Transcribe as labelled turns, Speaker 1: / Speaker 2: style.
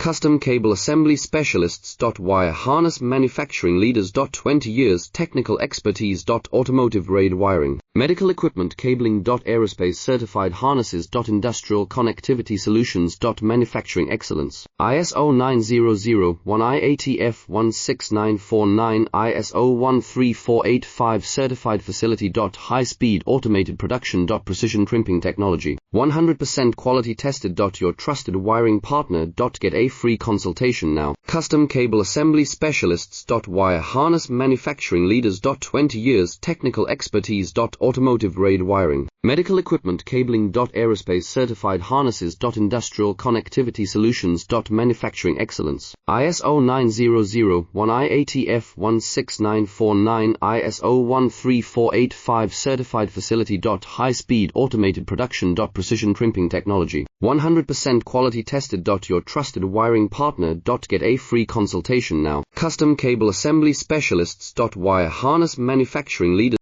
Speaker 1: Custom Cable Assembly Specialists. Wire Harness Manufacturing Leaders. 20 years Technical Expertise. Automotive grade wiring, medical equipment cabling. Aerospace certified harnesses. Industrial connectivity solutions. Manufacturing excellence. ISO 9001 IATF 16949 ISO 13485 certified facility. High speed automated production. Precision crimping technology, 100% quality tested. Your trusted wiring partner. Get a free consultation now. Custom Cable Assembly Specialists. Wire Harness Manufacturing Leaders. 20 years Technical Expertise. Automotive grade wiring, medical equipment cabling. Aerospace certified harnesses. Industrial connectivity solutions. Manufacturing excellence. ISO 9001 IATF 16949 ISO 13485 certified facility. High speed automated production. Precision crimping technology, 100% quality tested. Your trusted wiring partner. Get a free consultation now. Custom Cable Assembly Specialists. Wire Harness Manufacturing Leaders.